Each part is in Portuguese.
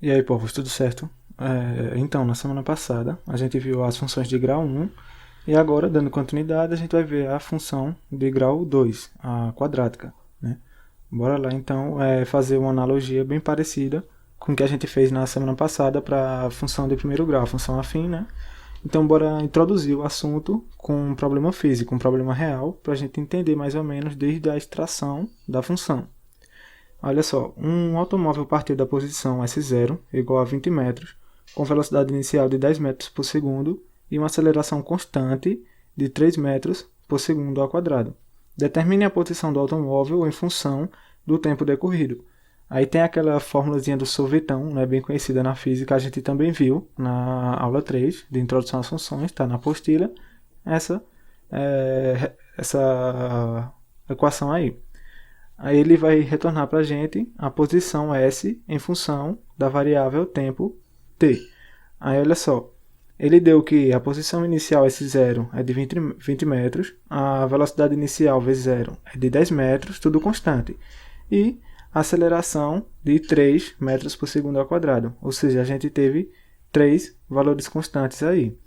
E aí, povos, tudo certo? Então, na semana passada, a gente viu as funções de grau 1 e agora, dando continuidade, a gente vai ver a função de grau 2, a quadrática, né? Bora lá, então, fazer uma analogia bem parecida com o que a gente fez na semana passada para a função de primeiro grau, a função afim, né? Então, bora introduzir o assunto com um problema físico, um problema real, para a gente entender mais ou menos desde a extração da função. Olha só, um automóvel partiu da posição S0, igual a 20 metros, com velocidade inicial de 10 metros por segundo e uma aceleração constante de 3 metros por segundo ao quadrado. Determine a posição do automóvel em função do tempo decorrido. Aí tem aquela formulazinha do sorvetão, né, bem conhecida na física, a gente também viu na aula 3 de introdução às funções, está na apostila, essa equação aí. Aí ele vai retornar para a gente a posição S em função da variável tempo t. Aí olha só, ele deu que a posição inicial S0 é de 20 metros, a velocidade inicial V0 é de 10 metros, tudo constante, e a aceleração de 3 metros por segundo ao quadrado. Ou seja, a gente teve 3 valores constantes aí.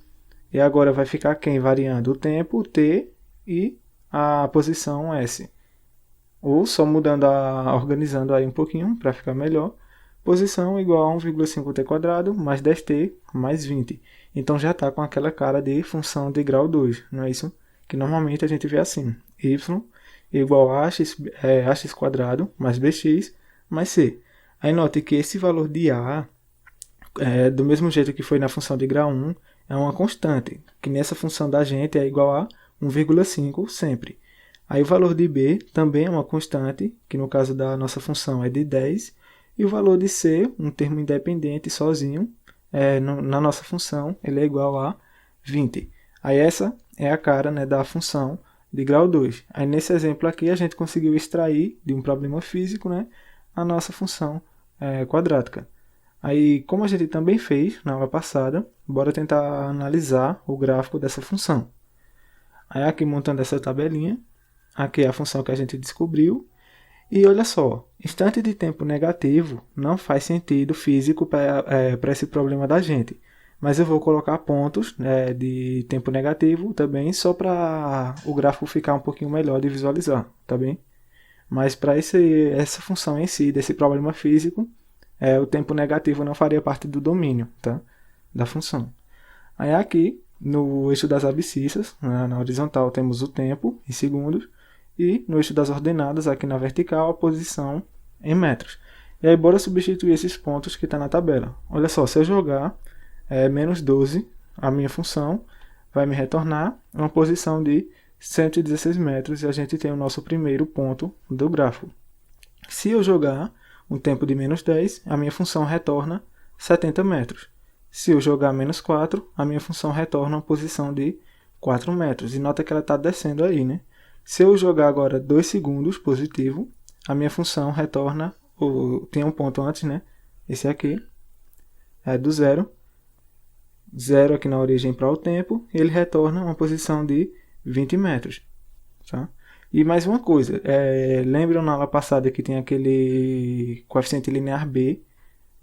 E agora vai ficar quem variando? O tempo, t, e a posição S. Ou só mudando, organizando aí um pouquinho para ficar melhor. Posição igual a 1,5t quadrado mais 10t mais 20. Então já está com aquela cara de função de grau 2, não é isso? Que normalmente a gente vê assim. Y igual a ax quadrado mais bx mais c. Aí note que esse valor de a, do mesmo jeito que foi na função de grau 1, é uma constante, que nessa função da gente é igual a 1,5 sempre. Aí o valor de b também é uma constante, que no caso da nossa função é de 10, e o valor de c, um termo independente sozinho, na nossa função, ele é igual a 20. Aí essa é a cara, né, da função de grau 2. Aí nesse exemplo aqui a gente conseguiu extrair de um problema físico, né, a nossa função quadrática. Aí, como a gente também fez na aula passada, bora tentar analisar o gráfico dessa função. Aí aqui montando essa tabelinha, aqui é a função que a gente descobriu. E olha só, instante de tempo negativo não faz sentido físico para esse problema da gente. Mas eu vou colocar pontos, né, de tempo negativo também, só para o gráfico ficar um pouquinho melhor de visualizar, tá bem? Mas para essa função em si, desse problema físico, o tempo negativo não faria parte do domínio, tá? Da função. Aí aqui, no eixo das abscissas, né, na horizontal temos o tempo em segundos, e no eixo das ordenadas, aqui na vertical, a posição em metros. E aí, bora substituir esses pontos que está na tabela. Olha só, se eu jogar menos 12, a minha função vai me retornar uma posição de 116 metros e a gente tem o nosso primeiro ponto do gráfico. Se eu jogar um tempo de menos 10, a minha função retorna 70 metros. Se eu jogar menos 4, a minha função retorna uma posição de 4 metros. E nota que ela está descendo aí, né? Se eu jogar agora 2 segundos positivo, a minha função retorna, tem um ponto antes, né? Esse aqui é do zero. Zero aqui na origem para o tempo, e ele retorna uma posição de 20 metros. Tá? E mais uma coisa, lembram na aula passada que tem aquele coeficiente linear b,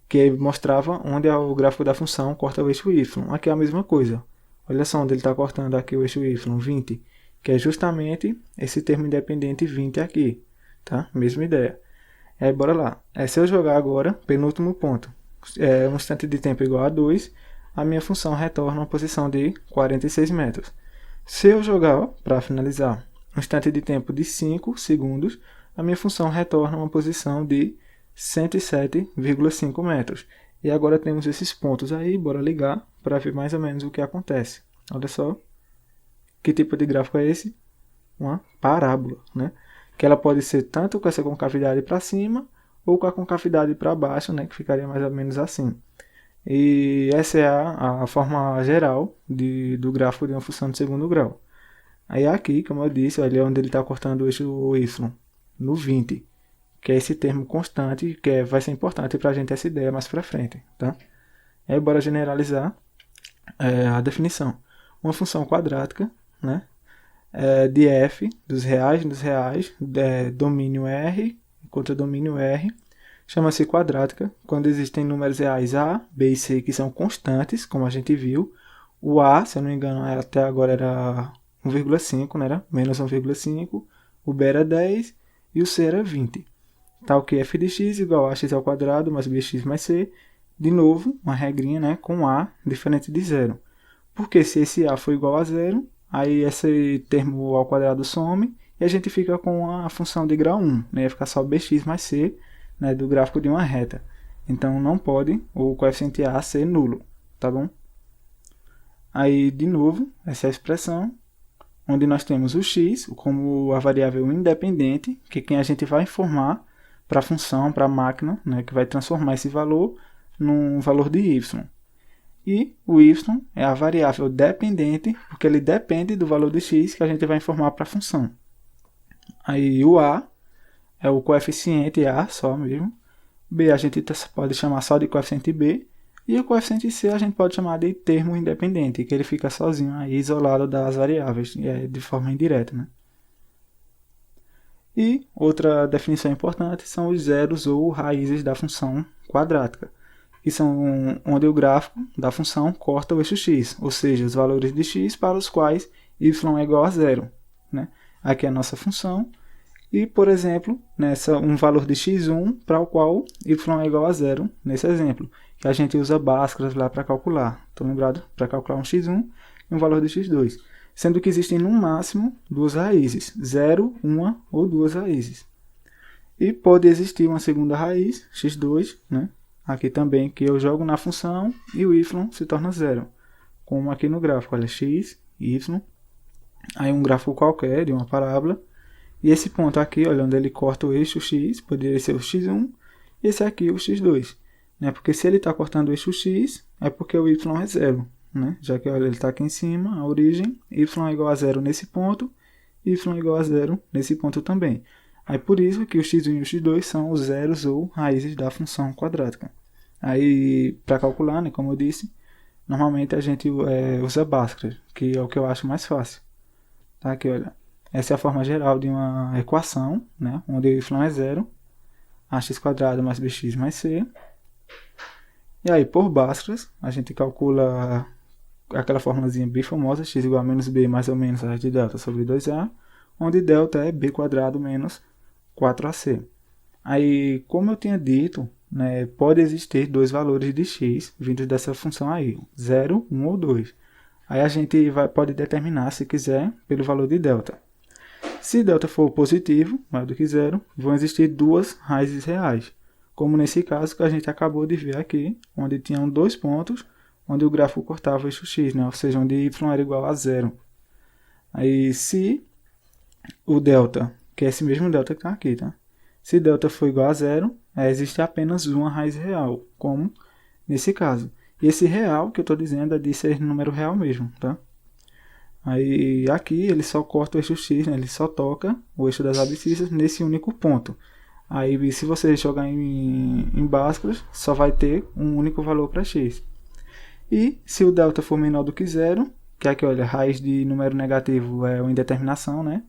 que mostrava onde o gráfico da função corta o eixo y. Aqui é a mesma coisa. Olha só onde ele está cortando aqui o eixo y, 20, que é justamente esse termo independente 20 aqui. Tá? Mesma ideia. Aí bora lá. Se eu jogar agora, penúltimo ponto, um instante de tempo igual a 2, a minha função retorna uma posição de 46 metros. Se eu jogar, para finalizar, um instante de tempo de 5 segundos, a minha função retorna uma posição de 107,5 metros. E agora temos esses pontos aí, bora ligar para ver mais ou menos o que acontece. Olha só, que tipo de gráfico é esse? Uma parábola, né? Que ela pode ser tanto com essa concavidade para cima ou com a concavidade para baixo, né? Que ficaria mais ou menos assim. E essa é a forma geral do gráfico de uma função de segundo grau. Aí aqui, como eu disse, olha onde ele está cortando o eixo y, no 20, que é esse termo constante, que vai ser importante para a gente essa ideia mais para frente. Tá? Aí bora generalizar a definição. Uma função quadrática, né, de f, dos reais, domínio R contra domínio R, chama-se quadrática quando existem números reais A, B e C que são constantes, como a gente viu. O A, se eu não me engano, até agora era 1,5, né? Era menos 1,5. O B era 10 e o C era 20. Tal que f de x igual a x ao quadrado mais bx mais c. De novo, uma regrinha, né, com A diferente de zero. Porque se esse A for igual a zero, aí esse termo ao quadrado some e a gente fica com a função de grau 1. Né? Ia ficar só bx mais c, né, do gráfico de uma reta. Então não pode o coeficiente A ser nulo, tá bom? Aí, de novo, essa é a expressão onde nós temos o x como a variável independente, que é quem a gente vai informar para a função, para a máquina, né, que vai transformar esse valor num valor de y. E o y é a variável dependente, porque ele depende do valor de x que a gente vai informar para a função. Aí o a é o coeficiente a só mesmo. B a gente pode chamar só de coeficiente b. E o coeficiente c a gente pode chamar de termo independente, que ele fica sozinho, aí, isolado das variáveis, de forma indireta. Né? E outra definição importante são os zeros ou raízes da função quadrática, que são onde o gráfico da função corta o eixo x, ou seja, os valores de x para os quais y é igual a zero. Né? Aqui é a nossa função, e, por exemplo, um valor de x1 para o qual y é igual a zero, nesse exemplo, que a gente usa Bhaskara lá para calcular. Estão lembrados? Para calcular um x1 e um valor de x2. Sendo que existem no máximo duas raízes, 0, 1 ou duas raízes. E pode existir uma segunda raiz, x2, né? Aqui também, que eu jogo na função e o y se torna zero. Como aqui no gráfico, olha, x, y, aí um gráfico qualquer de uma parábola. E esse ponto aqui, olha, onde ele corta o eixo x, poderia ser o x1, e esse aqui o x2. Né? Porque se ele está cortando o eixo x, é porque o y é zero. Né? Já que olha, ele está aqui em cima, a origem, y é igual a zero nesse ponto, y é igual a zero nesse ponto também. Aí por isso que o x1 e o x2 são os zeros ou raízes da função quadrática. Aí, para calcular, né, como eu disse, normalmente a gente usa Bhaskara, que é o que eu acho mais fácil. Tá? Aqui, olha, essa é a forma geral de uma equação, né, onde o y é zero, ax² mais bx mais c. E aí, por Bhaskara, a gente calcula aquela formulazinha bem famosa, x igual a menos b mais ou menos a de delta sobre 2a, onde delta é b² menos 4ac. Aí, como eu tinha dito, né, pode existir dois valores de x vindos dessa função aí, 0, 1 ou 2. Aí a gente pode determinar, se quiser, pelo valor de delta. Se delta for positivo, maior do que zero, vão existir duas raízes reais, como nesse caso que a gente acabou de ver aqui, onde tinham dois pontos, onde o gráfico cortava o eixo x, né, ou seja, onde y era igual a zero. Aí, se o delta, que é esse mesmo delta que está aqui, tá? Se delta for igual a zero, existe apenas uma raiz real, como nesse caso. E esse real que eu estou dizendo é de ser número real mesmo, tá? Aí aqui ele só corta o eixo x, né? Ele só toca o eixo das abscissas nesse único ponto. Aí se você jogar em Bhaskara, só vai ter um único valor para x. E se o delta for menor do que zero, que aqui olha, raiz de número negativo é uma indeterminação, né?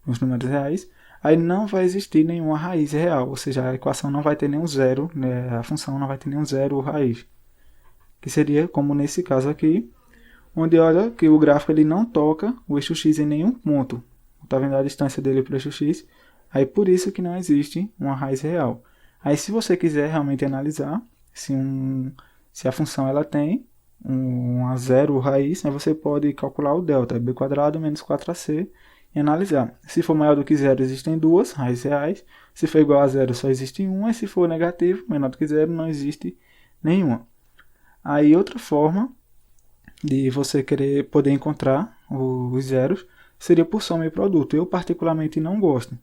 Nos números reais. Aí não vai existir nenhuma raiz real, ou seja, a equação não vai ter nenhum zero, né? A função não vai ter nenhum zero ou raiz. Que seria como nesse caso aqui, onde olha que o gráfico ele não toca o eixo x em nenhum ponto. Está vendo a distância dele para o eixo x? Aí por isso que não existe uma raiz real. Aí se você quiser realmente analisar se a função ela tem uma zero raiz, né, você pode calcular o delta, b² menos 4ac, e analisar. Se for maior do que zero, existem duas raízes reais. Se for igual a zero, só existe uma. E se for negativo, menor do que zero, não existe nenhuma. Aí outra forma de você poder encontrar os zeros seria por soma e produto. Eu particularmente não gosto.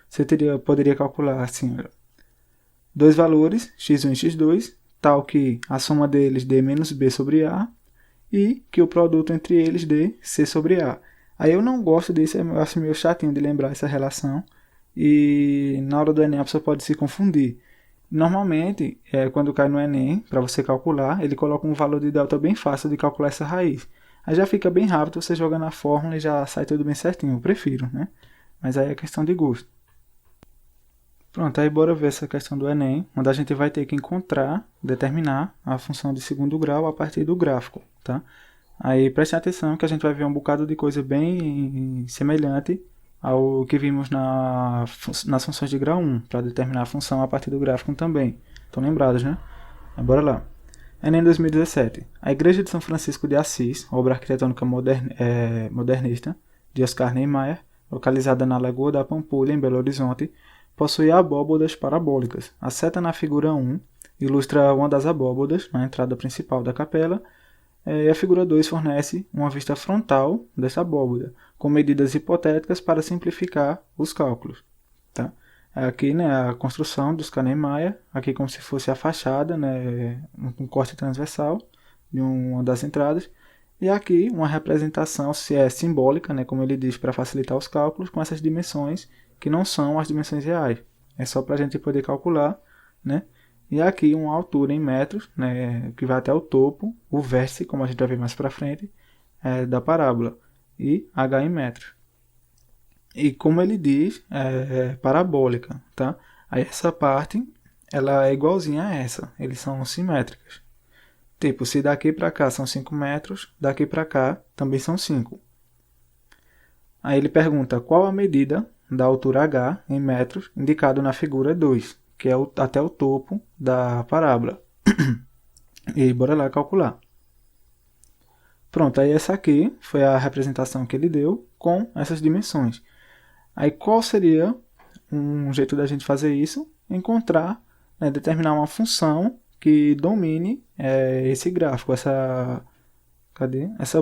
Você poderia calcular assim, dois valores, x1 e x2, tal que a soma deles dê menos b sobre a e que o produto entre eles dê c sobre a. Aí eu não gosto disso, eu acho meio chatinho de lembrar essa relação e na hora do Enem a pessoa pode se confundir. Normalmente, quando cai no Enem, para você calcular, ele coloca um valor de delta bem fácil de calcular essa raiz. Aí já fica bem rápido, você joga na fórmula e já sai tudo bem certinho, eu prefiro, né? Mas aí é questão de gosto. Pronto, aí bora ver essa questão do Enem, onde a gente vai ter que encontrar, determinar a função de segundo grau a partir do gráfico, tá? Aí preste atenção que a gente vai ver um bocado de coisa bem semelhante ao que vimos nas funções de grau 1, para determinar a função a partir do gráfico também. Estão lembrados, né? Mas bora lá. Enem 2017. A Igreja de São Francisco de Assis, obra arquitetônica modernista, de Oscar Niemeyer, localizada na Lagoa da Pampulha, em Belo Horizonte, possui abóbodas parabólicas. A seta na figura 1 ilustra uma das abóbodas, na entrada principal da capela, e a figura 2 fornece uma vista frontal dessa abóboda, com medidas hipotéticas para simplificar os cálculos. Tá? Aqui, né, a construção dos Niemeyer, aqui como se fosse a fachada, né, um corte transversal de uma das entradas, e aqui uma representação simbólica, né, como ele diz, para facilitar os cálculos, com essas dimensões que não são as dimensões reais. É só para a gente poder calcular, né? E aqui uma altura em metros, né, que vai até o topo, o vértice, como a gente vai ver mais para frente, da parábola, e h em metros. E como ele diz, é parabólica, tá? Aí essa parte, ela é igualzinha a essa, eles são simétricas. Tipo, se daqui para cá são 5 metros, daqui para cá também são 5. Aí ele pergunta qual a medida da altura h em metros indicado na figura 2, que é até o topo da parábola. E bora lá calcular. Pronto, aí essa aqui foi a representação que ele deu com essas dimensões. Aí qual seria um jeito da gente fazer isso? Encontrar, né, determinar uma função que domine esse gráfico, essa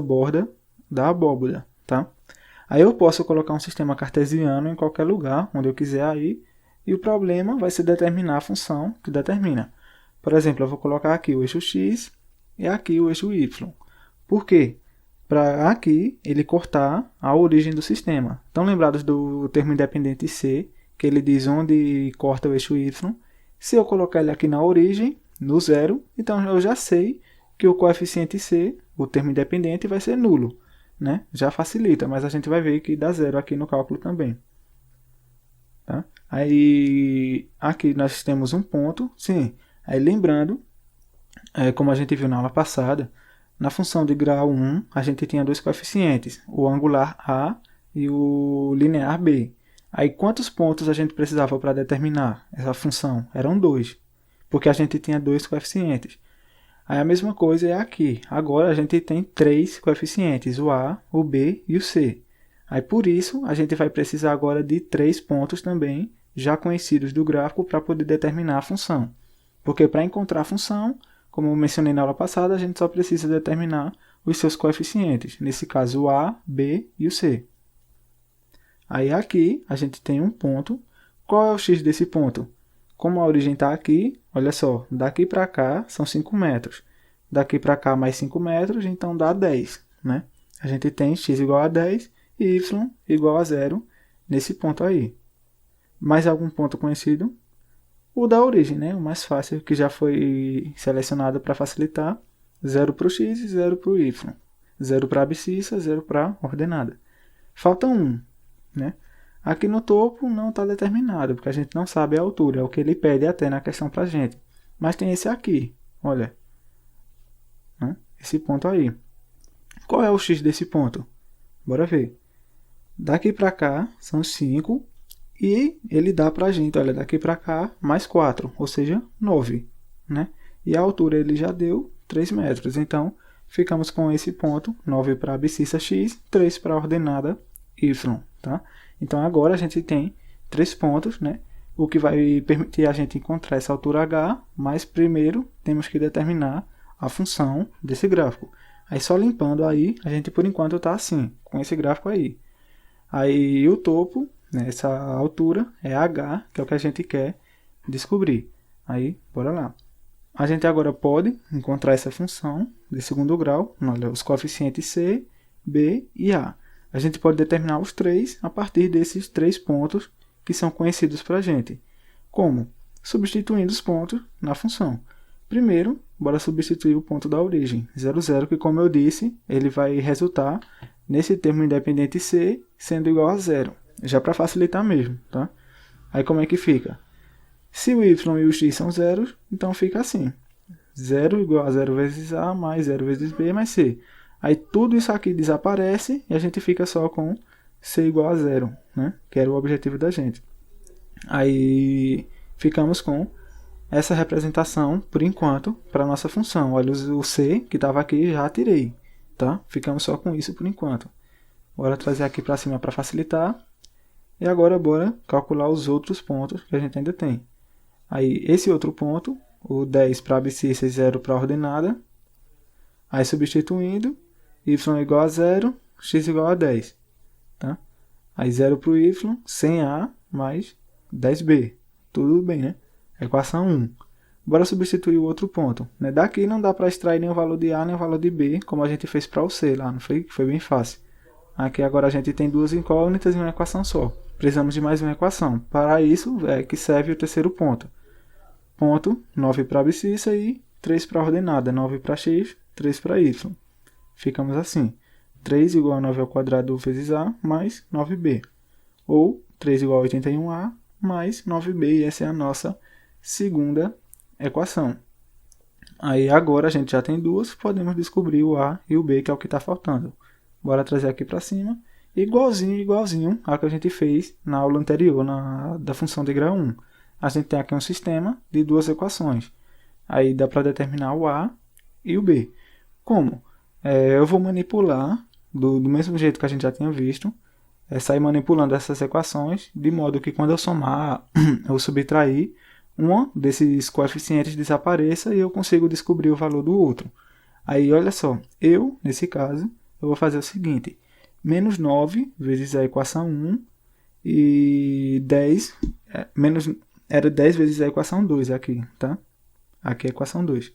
borda da abóboda, tá? Aí eu posso colocar um sistema cartesiano em qualquer lugar, onde eu quiser aí, e o problema vai ser determinar a função que determina. Por exemplo, eu vou colocar aqui o eixo x e aqui o eixo y. Por quê? Para aqui ele cortar a origem do sistema. Estão lembrados do termo independente C, que ele diz onde corta o eixo y? Se eu colocar ele aqui na origem, no zero, então eu já sei que o coeficiente C, o termo independente, vai ser nulo. Né? Já facilita, mas a gente vai ver que dá zero aqui no cálculo também. Tá? Aí aqui nós temos um ponto, sim. Aí lembrando, como a gente viu na aula passada, na função de grau 1 a gente tinha dois coeficientes, o angular A e o linear B. Aí quantos pontos a gente precisava para determinar essa função? Eram 2, porque a gente tinha dois coeficientes. Aí a mesma coisa é aqui. Agora a gente tem 3 coeficientes, o A, o B e o C. Aí por isso a gente vai precisar agora de 3 pontos também, já conhecidos do gráfico, para poder determinar a função. Porque para encontrar a função, como eu mencionei na aula passada, a gente só precisa determinar os seus coeficientes. Nesse caso o A, B e o C. Aí aqui a gente tem um ponto. Qual é o x desse ponto? Como a origem está aqui, olha só, daqui para cá são 5 metros. Daqui para cá mais 5 metros, então dá 10. Né? A gente tem x igual a 10 e y igual a 0 nesse ponto aí. Mais algum ponto conhecido? O da origem, né? O mais fácil, que já foi selecionado para facilitar. 0 para o x e 0 para o y. 0 para a abscissa, 0 para a ordenada. Falta 1. Né? Aqui no topo não está determinado, porque a gente não sabe a altura, é o que ele pede até na questão para a gente. Mas tem esse aqui, olha. Né? Esse ponto aí. Qual é o x desse ponto? Bora ver. Daqui para cá são 5 e ele dá para a gente, olha, daqui para cá mais 4, ou seja, 9. Né? E a altura ele já deu 3 metros, então ficamos com esse ponto, 9 para a abscissa x, 3 para a ordenada y. Tá? Então agora a gente tem 3 pontos, né? O que vai permitir a gente encontrar essa altura h, mas primeiro temos que determinar a função desse gráfico. Aí só limpando aí, a gente por enquanto está assim, com esse gráfico aí. Aí o topo, né, essa altura, é h, que é o que a gente quer descobrir. Aí, bora lá. A gente agora pode encontrar essa função de segundo grau, olha, os coeficientes c, b e a. A gente pode determinar os 3 a partir desses 3 pontos que são conhecidos para a gente. Como? Substituindo os pontos na função. Primeiro, bora substituir o ponto da origem, 0, 0, que como eu disse, ele vai resultar nesse termo independente C sendo igual a 0. Já para facilitar mesmo, tá? Aí como é que fica? Se o y e o x são zeros, então fica assim. 0 igual a 0 vezes a, mais 0 vezes b, mais c. Aí tudo isso aqui desaparece e a gente fica só com c igual a 0, né? Que era o objetivo da gente. Aí ficamos com essa representação, por enquanto, para a nossa função. Olha, o c que estava aqui já tirei, tá? Ficamos só com isso por enquanto. Bora trazer aqui para cima para facilitar. E agora bora calcular os outros pontos que a gente ainda tem. Aí esse outro ponto, o 10 para a abscissa e 0 para a ordenada. Aí substituindo, y igual a 0, x igual a 10. Tá? Aí 0 para o y, sem a, mais 10b. Tudo bem, né? Equação 1. Bora substituir o outro ponto. Né? Daqui não dá para extrair nem o valor de a nem o valor de b, como a gente fez para o c lá, não foi? Foi bem fácil. Aqui agora a gente tem duas incógnitas e uma equação só. Precisamos de mais uma equação. Para isso é que serve o terceiro ponto. Ponto 9 para a abscissa e 3 para a ordenada. 9 para x, 3 para y. Ficamos assim. 3 igual a 9 ao quadrado vezes a mais 9b. Ou 3 igual a 81a mais 9b. E essa é a nossa segunda equação. Aí agora a gente já tem duas, podemos descobrir o a e o b, que é o que está faltando. Bora trazer aqui para cima. Igualzinho ao que a gente fez na aula anterior, da função de grau 1. A gente tem aqui um sistema de duas equações. Aí dá para determinar o a e o b. Como? Eu vou manipular, do mesmo jeito que a gente já tinha visto, sair manipulando essas equações, de modo que quando eu somar ou subtrair, um desses coeficientes desapareça e eu consigo descobrir o valor do outro. Aí, olha só, nesse caso, eu vou fazer o seguinte. Menos 9 vezes a equação 1 e 10, era 10 vezes a equação 2 aqui, tá? Aqui é a equação 2.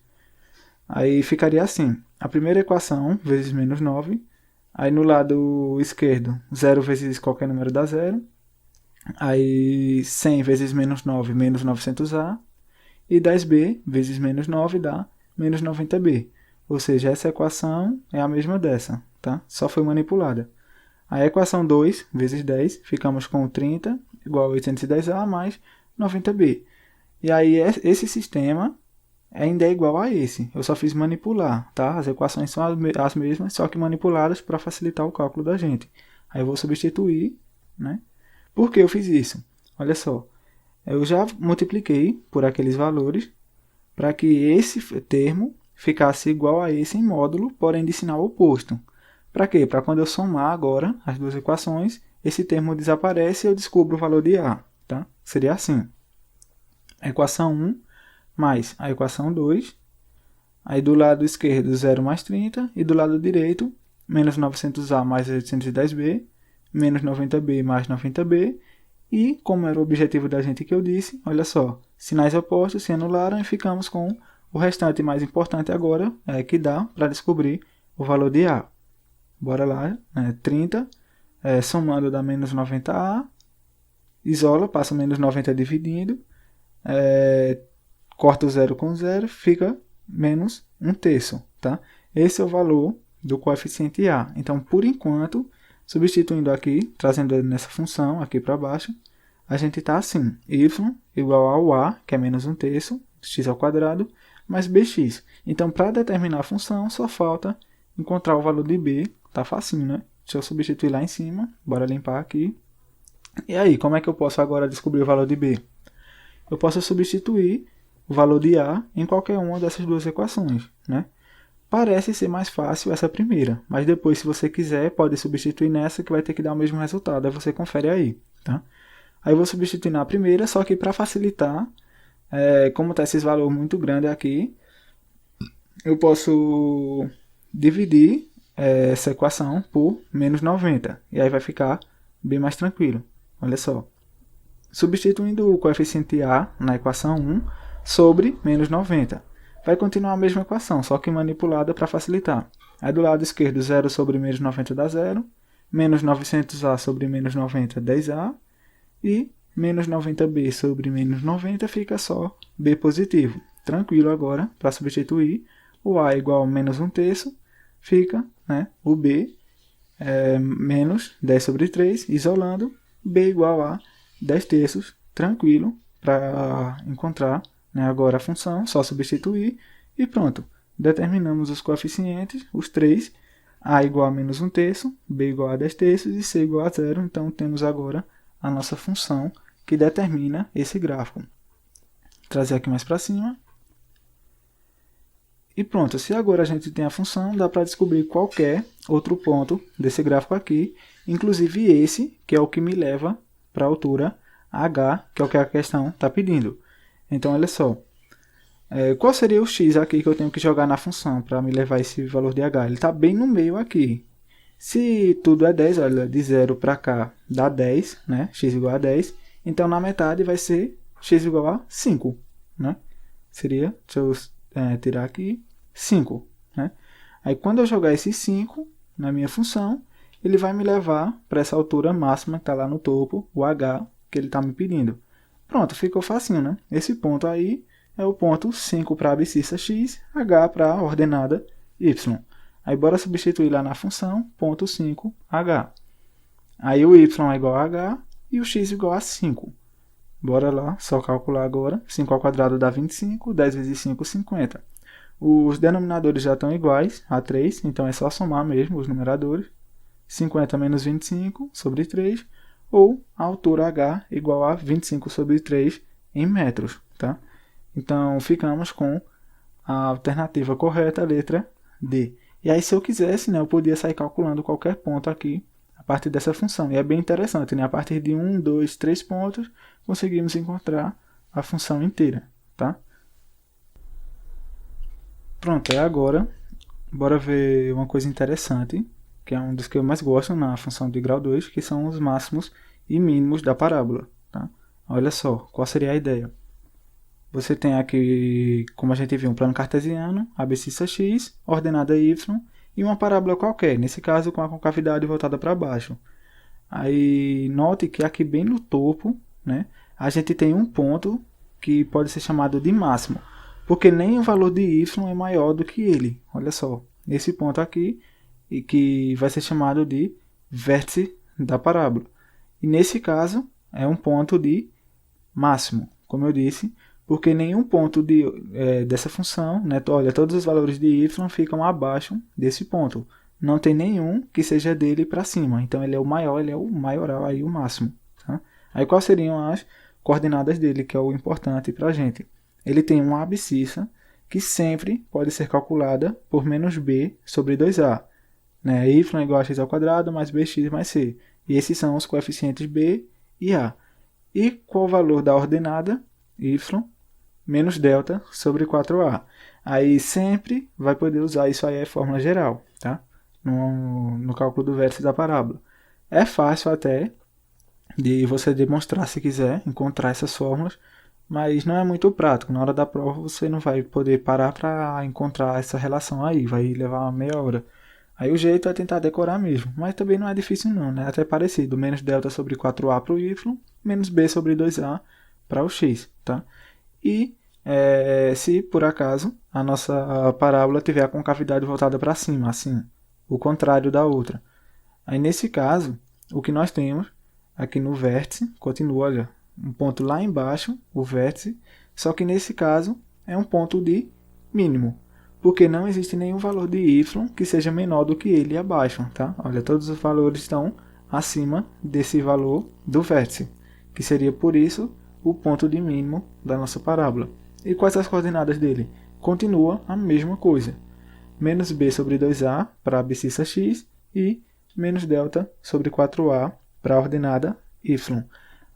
Aí ficaria assim, a primeira equação vezes menos 9, aí no lado esquerdo, 0 vezes qualquer número dá 0, aí 100 vezes menos 9, menos 900a, e 10b vezes menos 9 dá menos 90b. Ou seja, essa equação é a mesma dessa, tá? Só foi manipulada. A equação 2 vezes 10, ficamos com 30 igual a 810a mais 90b. E aí esse sistema ainda é igual a esse. Eu só fiz manipular, tá? As equações são as mesmas, só que manipuladas para facilitar o cálculo da gente. Aí eu vou substituir, né? Por que eu fiz isso? Olha só, eu já multipliquei por aqueles valores para que esse termo ficasse igual a esse em módulo, porém de sinal oposto. Para quê? Para quando eu somar agora as duas equações, esse termo desaparece e eu descubro o valor de a. Tá? Seria assim. A equação 1 mais a equação 2. Aí do lado esquerdo, 0 mais 30. E do lado direito, menos 900a mais 810b. Menos 90b mais 90b. E, como era o objetivo da gente que eu disse, olha só. Sinais opostos se anularam e ficamos com o restante mais importante agora, que dá para descobrir o valor de a. Bora lá, 30, somando dá menos 90a, isola, passa menos 90 dividindo, corta o 0 com 0, fica menos 1/3, tá? Esse é o valor do coeficiente a. Então, por enquanto, substituindo aqui, trazendo ele nessa função aqui para baixo, a gente está assim, y igual ao a, que é menos 1/3, x ao quadrado, mais bx. Então, para determinar a função, só falta encontrar o valor de b. Tá facinho, né? Deixa eu substituir lá em cima. Bora limpar aqui. E aí, como é que eu posso agora descobrir o valor de b? Eu posso substituir o valor de a em qualquer uma dessas duas equações, né? Parece ser mais fácil essa primeira, mas depois, se você quiser, pode substituir nessa que vai ter que dar o mesmo resultado. Aí você confere aí, tá? Aí eu vou substituir na primeira, só que para facilitar, como está esses valores muito grandes aqui, eu posso dividir essa equação por menos 90. E aí vai ficar bem mais tranquilo. Olha só. Substituindo o coeficiente a na equação 1 sobre menos 90. Vai continuar a mesma equação, só que manipulada para facilitar. Aí do lado esquerdo, 0 sobre menos 90 dá 0. Menos 900a sobre menos 90, 10a. E menos 90b sobre menos 90 fica só b positivo. Tranquilo agora, para substituir. O a igual a menos 1/3. Fica, né, o b menos 10 sobre 3, isolando, b igual a 10/3, tranquilo, para encontrar, né, agora a função, só substituir e pronto. Determinamos os coeficientes, os três, a igual a menos 1/3, b igual a 10/3 e c igual a 0. Então temos agora a nossa função que determina esse gráfico. Vou trazer aqui mais para cima. E pronto, se agora a gente tem a função, dá para descobrir qualquer outro ponto desse gráfico aqui, inclusive esse, que é o que me leva para a altura h, que é o que a questão está pedindo. Então, olha só, qual seria o x aqui que eu tenho que jogar na função para me levar esse valor de h? Ele está bem no meio aqui. Se tudo é 10, olha, de 0 para cá dá 10, né? X igual a 10. Então, na metade vai ser x igual a 5, né? Seria, deixa eu tirar aqui, 5, né? Aí, quando eu jogar esse 5 na minha função, ele vai me levar para essa altura máxima que está lá no topo, o h, que ele está me pedindo. Pronto, ficou facinho, né? Esse ponto aí é o ponto 5 para a abscissa x, h para a ordenada y. Aí, bora substituir lá na função, ponto 5h. Aí, o y é igual a h e o x igual a 5. Bora lá, só calcular agora. 5 ao quadrado dá 25, 10 vezes 5, 50. Os denominadores já estão iguais a 3, então é só somar mesmo os numeradores. 50 menos 25 sobre 3, ou a altura h igual a 25 sobre 3 em metros. Tá? Então, ficamos com a alternativa correta, a letra D. E aí, se eu quisesse, né, eu podia sair calculando qualquer ponto aqui a partir dessa função. E é bem interessante, né? A partir de 1, 2, 3 pontos, conseguimos encontrar a função inteira. Tá? Pronto, agora, bora ver uma coisa interessante, que é um dos que eu mais gosto na função de grau 2, que são os máximos e mínimos da parábola. Tá? Olha só, qual seria a ideia? Você tem aqui, como a gente viu, um plano cartesiano, abscissa x, ordenada y e uma parábola qualquer, nesse caso com a concavidade voltada para baixo. Aí note que aqui bem no topo, né, a gente tem um ponto que pode ser chamado de máximo, porque nem o valor de y é maior do que ele. Olha só, esse ponto aqui, e que vai ser chamado de vértice da parábola. E nesse caso é um ponto de máximo, como eu disse, porque nenhum ponto dessa função, né, olha, todos os valores de y ficam abaixo desse ponto. Não tem nenhum que seja dele para cima. Então ele é o maior, ele é o maioral, aí o máximo. Tá? Aí quais seriam as coordenadas dele, que é o importante para a gente? Ele tem uma abscissa que sempre pode ser calculada por menos b sobre 2a. Né? Y é igual a x ao quadrado mais bx mais c. E esses são os coeficientes b e a. E qual o valor da ordenada? Y menos delta sobre 4a. Aí sempre vai poder usar isso aí, é fórmula geral, tá? No cálculo do vértice da parábola. É fácil até de você demonstrar se quiser, encontrar essas fórmulas, mas não é muito prático. Na hora da prova você não vai poder parar para encontrar essa relação aí, vai levar uma meia hora. Aí o jeito é tentar decorar mesmo, mas também não é difícil não, né? É até parecido, menos delta sobre 4a para o y, menos b sobre 2a para o x, tá? E se por acaso a nossa parábola tiver a concavidade voltada para cima, assim, o contrário da outra. Aí nesse caso, o que nós temos aqui no vértice, continua, olha, um ponto lá embaixo, o vértice, só que nesse caso é um ponto de mínimo, porque não existe nenhum valor de y que seja menor do que ele abaixo, tá? Olha, todos os valores estão acima desse valor do vértice, que seria por isso o ponto de mínimo da nossa parábola. E quais as coordenadas dele? Continua a mesma coisa. Menos b sobre 2a para a abscissa x e menos delta sobre 4a para a ordenada y.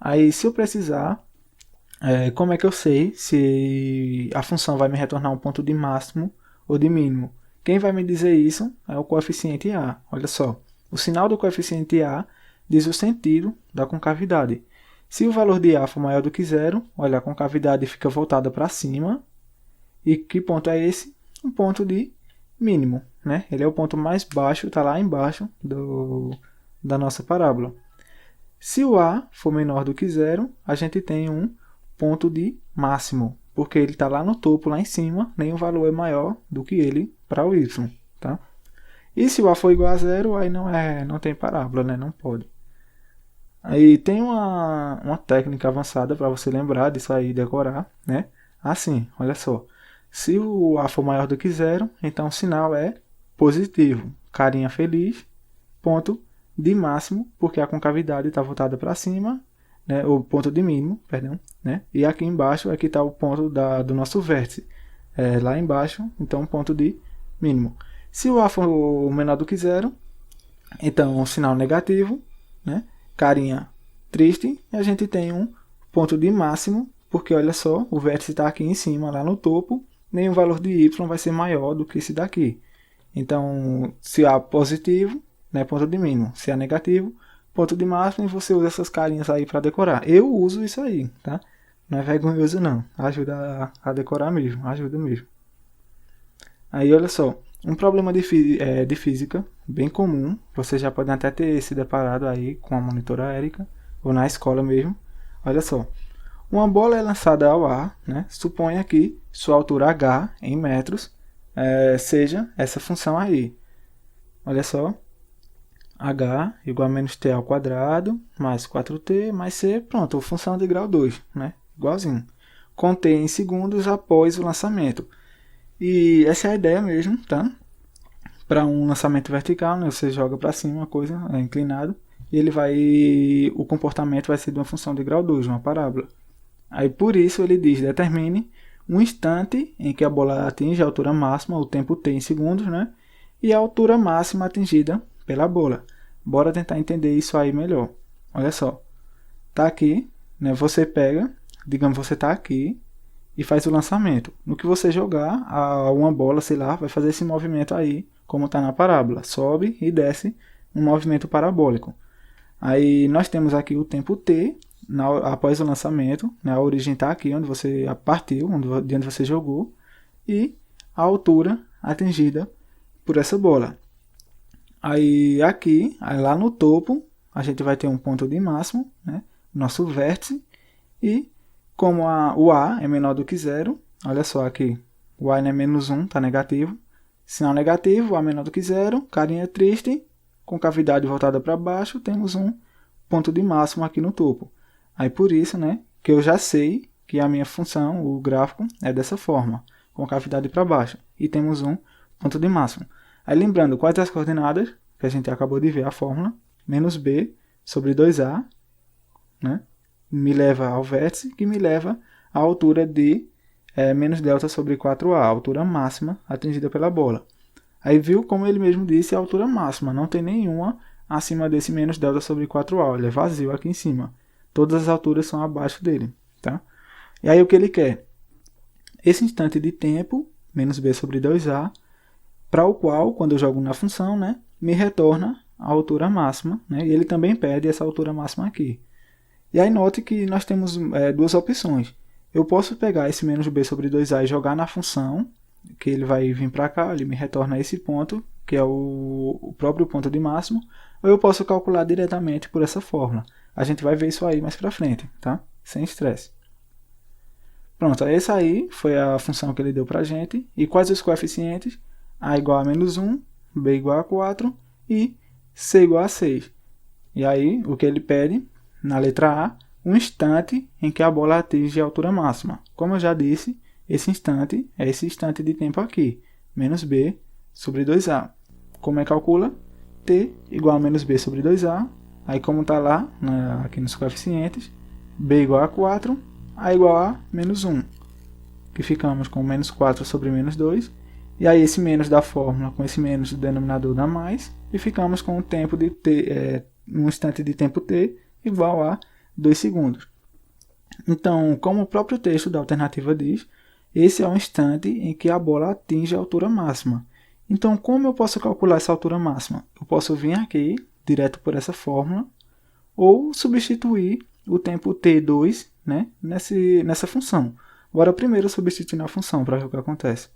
Aí, se eu precisar, como é que eu sei se a função vai me retornar um ponto de máximo ou de mínimo? Quem vai me dizer isso é o coeficiente a. Olha só, o sinal do coeficiente a diz o sentido da concavidade. Se o valor de a for maior do que zero, olha, a concavidade fica voltada para cima. E que ponto é esse? Um ponto de mínimo, né? Ele é o ponto mais baixo, está lá embaixo da nossa parábola. Se o a for menor do que zero, a gente tem um ponto de máximo, porque ele está lá no topo, lá em cima, nenhum valor é maior do que ele para o y. Tá? E se o a for igual a zero, aí não tem parábola, né? Não pode. Aí tem uma técnica avançada para você lembrar disso aí e decorar, né? Assim, olha só. Se o A for maior do que zero, então o sinal é positivo. Carinha feliz, ponto de máximo, porque a concavidade está voltada para cima, né? O ponto de mínimo, perdão, né? E aqui embaixo é que está o ponto do nosso vértice. Lá embaixo, então ponto de mínimo. Se o A for menor do que zero, então um sinal negativo, né? Carinha triste, e a gente tem um ponto de máximo, porque olha só, o vértice está aqui em cima, lá no topo, nenhum valor de y vai ser maior do que esse daqui. Então, se A positivo, né, ponto de mínimo. Se A negativo, ponto de máximo, e você usa essas carinhas aí para decorar. Eu uso isso aí, tá? Não é vergonhoso não, ajuda a decorar mesmo, ajuda mesmo. Aí olha só, um problema de física bem comum, você já pode até ter se deparado aí com a monitora Érica, ou na escola mesmo. Olha só, uma bola é lançada ao ar, né? Suponha que sua altura h em metros seja essa função aí. Olha só, h igual a menos t ao quadrado, mais 4t, mais c, pronto, função de grau 2, né? Igualzinho. Com t em segundos após o lançamento. E essa é a ideia mesmo, tá? Para um lançamento vertical, né? Você joga para cima uma coisa, inclinado, e ele vai, o comportamento vai ser de uma função de grau 2, uma parábola. Aí por isso ele diz, determine um instante em que a bola atinge a altura máxima, o tempo t em segundos, né? E a altura máxima atingida pela bola. Bora tentar entender isso aí melhor. Olha só, tá aqui, né? Você pega, digamos você tá aqui, e faz o lançamento. No que você jogar, uma bola, sei lá, vai fazer esse movimento aí, como está na parábola. Sobe e desce um movimento parabólico. Aí nós temos aqui o tempo t, após o lançamento, né, a origem está aqui, onde você partiu, de onde você jogou, e a altura atingida por essa bola. Aí aqui, lá no topo, a gente vai ter um ponto de máximo, né, nosso vértice, e como o A é menor do que zero, olha só aqui, o A é menos 1, está negativo. Sinal negativo, A menor do que zero, carinha triste, com cavidade voltada para baixo, temos um ponto de máximo aqui no topo. Aí por isso, né, que eu já sei que a minha função, o gráfico, é dessa forma, com cavidade para baixo. E temos um ponto de máximo. Aí lembrando, quais as coordenadas, que a gente acabou de ver a fórmula, menos b sobre 2a, né? Me leva ao vértice, que me leva à altura de menos delta sobre 4a, a altura máxima atingida pela bola. Aí viu, como ele mesmo disse, a altura máxima, não tem nenhuma acima desse menos delta sobre 4a, ele é vazio aqui em cima. Todas as alturas são abaixo dele, tá? E aí o que ele quer? Esse instante de tempo, menos b sobre 2a, para o qual, quando eu jogo na função, né, me retorna a altura máxima, né, e ele também pede essa altura máxima aqui. E aí note que nós temos duas opções. Eu posso pegar esse menos b sobre 2a e jogar na função, que ele vai vir para cá, ele me retorna esse ponto, que é o próprio ponto de máximo, ou eu posso calcular diretamente por essa fórmula. A gente vai ver isso aí mais para frente, tá? Sem estresse. Pronto, essa aí foi a função que ele deu para a gente. E quais os coeficientes? A igual a menos 1, b igual a 4 e c igual a 6. E aí, o que ele pede? Na letra A, um instante em que a bola atinge a altura máxima. Como eu já disse, esse instante é esse instante de tempo aqui, menos b sobre 2a. Como é que calcula? T igual a menos b sobre 2a. Aí como está lá, aqui nos coeficientes, b igual a 4, a igual a menos 1. Que ficamos com menos 4 sobre menos 2. E aí esse menos da fórmula com esse menos do denominador dá mais. E ficamos com o tempo de t, um instante de tempo t, igual a 2 segundos. Então, como o próprio texto da alternativa diz, esse é o instante em que a bola atinge a altura máxima. Então, como eu posso calcular essa altura máxima? Eu posso vir aqui, direto por essa fórmula, ou substituir o tempo t2, né, nessa função. Bora primeiro substituir na função para ver o que acontece.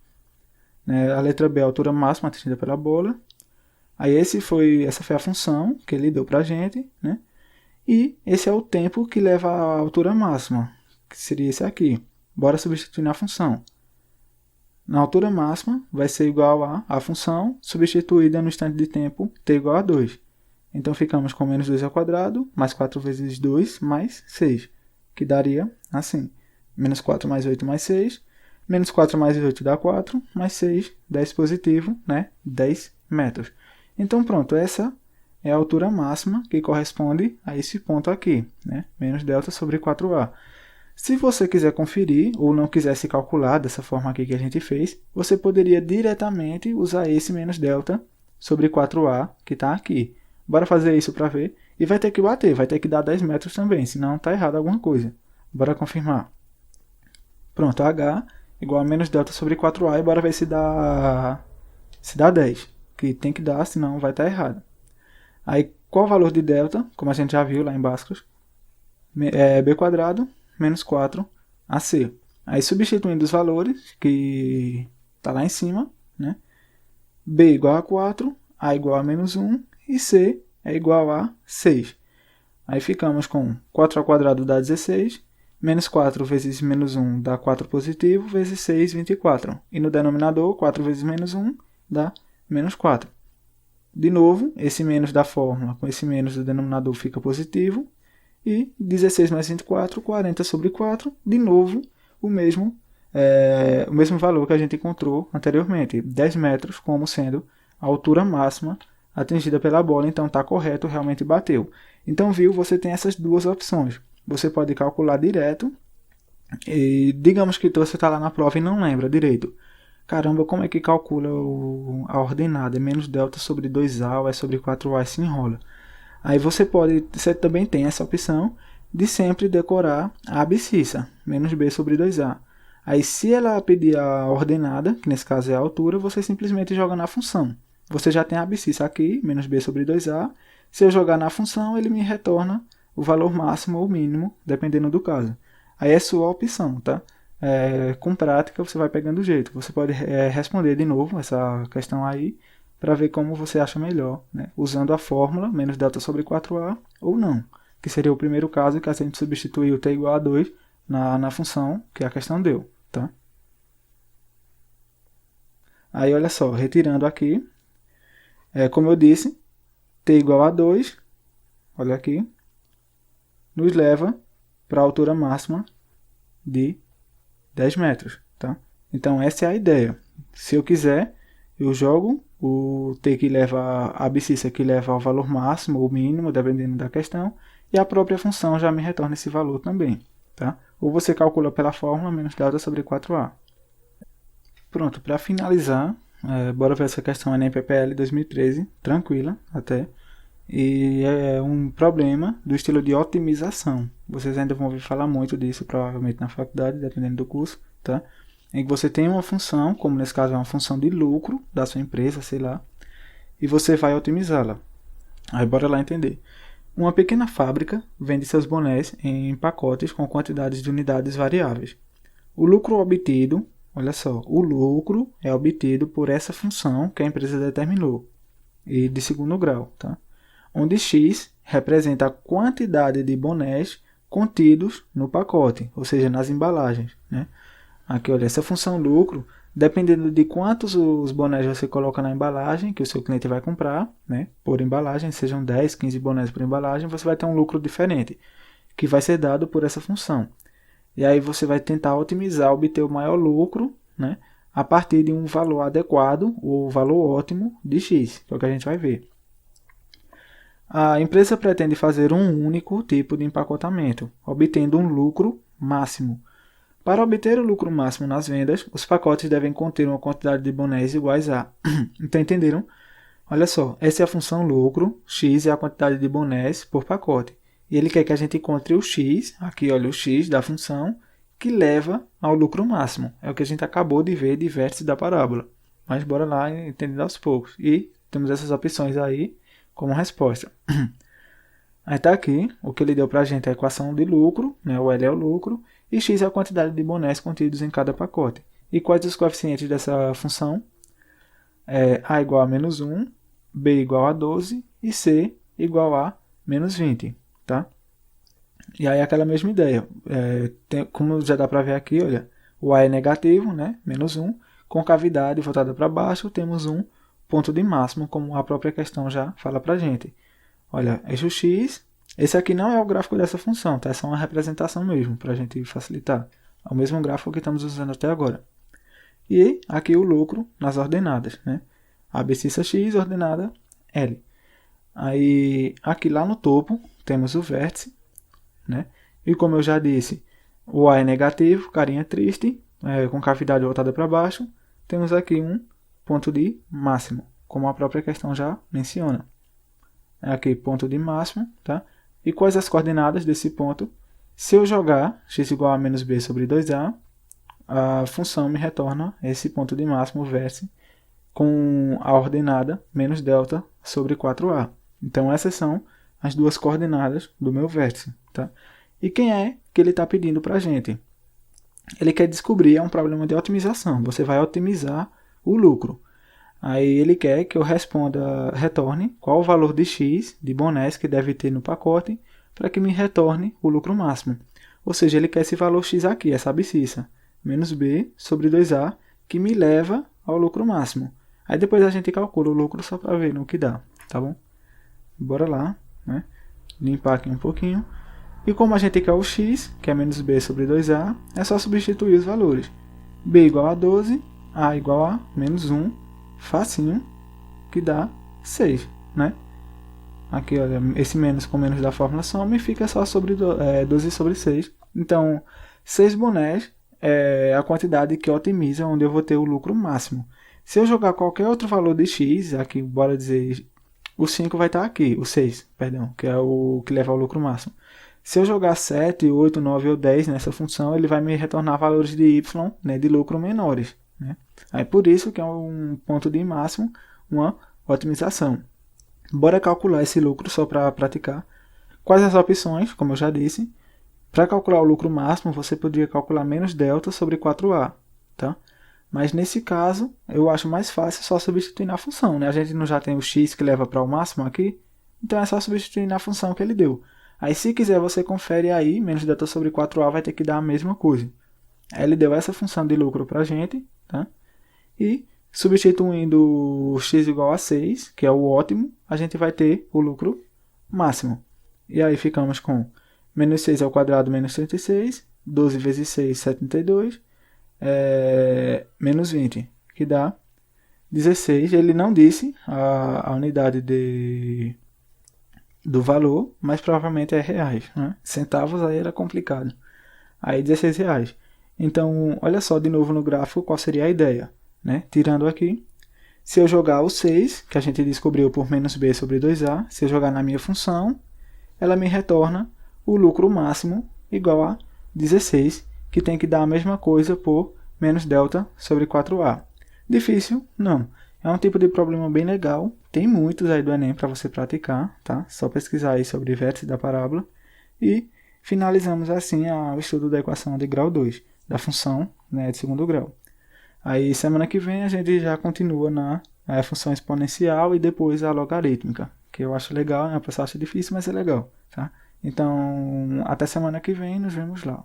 A letra B é a altura máxima atingida pela bola. Aí essa foi a função que ele deu para a gente, né? E esse é o tempo que leva à altura máxima, que seria esse aqui. Bora substituir na função. Na altura máxima vai ser igual a função substituída no instante de tempo t igual a 2. Então ficamos com menos 2 ao quadrado, mais 4 vezes 2, mais 6, que daria assim, menos 4 mais 8 mais 6, menos 4 mais 8 dá 4, mais 6, 10 positivo, né? 10 metros. Então pronto, essa é a altura máxima que corresponde a esse ponto aqui, né? Menos delta sobre 4A. Se você quiser conferir ou não quiser se calcular dessa forma aqui que a gente fez, você poderia diretamente usar esse menos delta sobre 4A que está aqui. Bora fazer isso para ver. E vai ter que bater, vai ter que dar 10 metros também, senão está errado alguma coisa. Bora confirmar. Pronto, H igual a menos delta sobre 4A e bora ver se dá 10. Que tem que dar, senão vai estar errado. Aí, qual o valor de delta? Como a gente já viu lá em Bhaskara, é b quadrado menos 4ac. Aí, substituindo os valores, que está lá em cima, né? b igual a 4, a igual a menos 1 e c é igual a 6. Aí ficamos com 4 ao quadrado dá 16, menos 4 vezes menos 1 dá 4 positivo, vezes 6, 24. E no denominador, 4 vezes menos 1 dá menos 4. De novo, esse menos da fórmula com esse menos do denominador fica positivo. E 16 mais 24, 40 sobre 4. De novo, o mesmo valor que a gente encontrou anteriormente. 10 metros como sendo a altura máxima atingida pela bola. Então está correto, realmente bateu. Então, viu, você tem essas duas opções. Você pode calcular direto. E digamos que você está lá na prova e não lembra direito. Caramba, como é que calcula a ordenada? É menos delta sobre 2A ou é sobre 4A e se enrola. Aí você também tem essa opção de sempre decorar a abscissa, menos b sobre 2a. Aí se ela pedir a ordenada, que nesse caso é a altura, você simplesmente joga na função. Você já tem a abscissa aqui, menos b sobre 2a. Se eu jogar na função, ele me retorna o valor máximo ou mínimo, dependendo do caso. Aí é sua opção, tá? Com prática você vai pegando o jeito. Você pode responder de novo essa questão aí, para ver como você acha melhor, né? Usando a fórmula menos delta sobre 4a ou não, que seria o primeiro caso que a gente substituiu t igual a 2 na função que a questão deu. Tá? Aí olha só, retirando aqui, como eu disse, t igual a 2, olha aqui, nos leva para a altura máxima de 10 metros. Tá? Então essa é a ideia. Se eu quiser, eu jogo o t que leva a abscissa que leva ao valor máximo ou mínimo, dependendo da questão, e a própria função já me retorna esse valor também. Tá? Ou você calcula pela fórmula menos delta sobre 4a. Pronto, para finalizar, bora ver essa questão na PPL 2013, tranquila até. E é um problema do estilo de otimização. Vocês ainda vão ouvir falar muito disso, provavelmente na faculdade, dependendo do curso, tá? Em que você tem uma função, como nesse caso é uma função de lucro da sua empresa, sei lá, e você vai otimizá-la. Aí bora lá entender. Uma pequena fábrica vende seus bonés em pacotes com quantidades de unidades variáveis. O lucro obtido, olha só, o lucro é obtido por essa função que a empresa determinou, e de segundo grau, tá? Onde x representa a quantidade de bonés contidos no pacote, ou seja, nas embalagens, né? Aqui, olha, essa função lucro, dependendo de quantos os bonés você coloca na embalagem, que o seu cliente vai comprar, né, por embalagem, sejam 10, 15 bonés por embalagem, você vai ter um lucro diferente, que vai ser dado por essa função. E aí você vai tentar otimizar, obter o maior lucro, né, a partir de um valor adequado, ou valor ótimo de x, que é o que a gente vai ver. A empresa pretende fazer um único tipo de empacotamento, obtendo um lucro máximo. Para obter o lucro máximo nas vendas, os pacotes devem conter uma quantidade de bonés iguais a... Então, entenderam? Olha só, essa é a função lucro, x é a quantidade de bonés por pacote. E ele quer que a gente encontre o x, aqui olha o x da função, que leva ao lucro máximo. É o que a gente acabou de ver de vértice da parábola. Mas bora lá entender aos poucos. E temos essas opções aí como resposta. Aí está aqui, o que ele deu para a gente é a equação de lucro, né? O L é o lucro, e x é a quantidade de bonés contidos em cada pacote. E quais os coeficientes dessa função? A igual a menos 1, b igual a 12 e c igual a menos 20. Tá? E aí aquela mesma ideia. Como já dá para ver aqui, olha, o a é negativo, né? Menos 1, com cavidade voltada para baixo, temos um ponto de máximo, como a própria questão já fala para a gente. olha, eixo X, esse aqui não é o gráfico dessa função, tá? É só uma representação mesmo, para a gente facilitar. É o mesmo gráfico que estamos usando até agora. E aqui o lucro nas ordenadas, né? Abscissa X, ordenada L. Aí, aqui lá no topo, temos o vértice, né? E como eu já disse, o A é negativo, carinha triste, com cavidade voltada para baixo. Temos aqui um ponto de máximo, como a própria questão já menciona. Aqui, ponto de máximo, tá? E quais as coordenadas desse ponto? Se eu jogar x igual a menos b sobre 2a, a função me retorna esse ponto de máximo, o vértice, com a ordenada menos delta sobre 4a. Então, essas são as duas coordenadas do meu vértice. Tá? E quem é que ele está pedindo para a gente? Ele quer descobrir, é um problema de otimização. Você vai otimizar o lucro. Aí ele quer que eu responda, retorne qual o valor de x, de bonés, que deve ter no pacote, para que me retorne o lucro máximo. Ou seja, ele quer esse valor x aqui, essa abscissa, menos b sobre 2a, que me leva ao lucro máximo. Aí depois a gente calcula o lucro só para ver no que dá, tá bom? Bora lá, né? Limpar aqui um pouquinho. E como a gente quer o x, que é menos b sobre 2a, é só substituir os valores. b igual a 12, a igual a menos 1, facinho, que dá 6, né? Aqui, olha, esse menos com menos da fórmula soma e fica só sobre 12 sobre 6. Então, 6 bonés é a quantidade que otimiza, onde eu vou ter o lucro máximo. Se eu jogar qualquer outro valor de x, aqui, bora dizer, o 5 vai estar aqui, o 6, perdão, que é o que leva ao lucro máximo. Se eu jogar 7, 8, 9 ou 10 nessa função, ele vai me retornar valores de y, né, de lucro menores. Né? Aí por isso que é um ponto de máximo, uma otimização. Bora calcular esse lucro só para praticar. Quais as opções? Como eu já disse. Para calcular o lucro máximo, você poderia calcular menos delta sobre 4a. Tá? Mas nesse caso, eu acho mais fácil só substituir na função. Né? A gente não já tem o x que leva para o máximo aqui? Então é só substituir na função que ele deu. Aí se quiser você confere aí, menos delta sobre 4a vai ter que dar a mesma coisa. Aí ele deu essa função de lucro para a gente, tá? E substituindo x igual a 6, que é o ótimo, a gente vai ter o lucro máximo. E aí ficamos com menos 6 ao quadrado menos 36, 12 vezes 6, 72, menos 20, que dá 16. Ele não disse a unidade do valor, mas provavelmente é reais. Né? Centavos aí era complicado. Aí 16 reais. Então, olha só de novo no gráfico qual seria a ideia. Né? Tirando aqui, se eu jogar o 6, que a gente descobriu por menos b sobre 2a, se eu jogar na minha função, ela me retorna o lucro máximo igual a 16, que tem que dar a mesma coisa por menos delta sobre 4a. Difícil? Não. É um tipo de problema bem legal. Tem muitos aí do Enem para você praticar, tá? Só pesquisar aí sobre vértice da parábola. E finalizamos assim o estudo da equação de grau 2, da função, né, de segundo grau. Aí semana que vem a gente já continua na função exponencial e depois a logarítmica, que eu acho legal, né? O pessoal acha difícil, mas é legal, tá? Então, até semana que vem, nos vemos lá.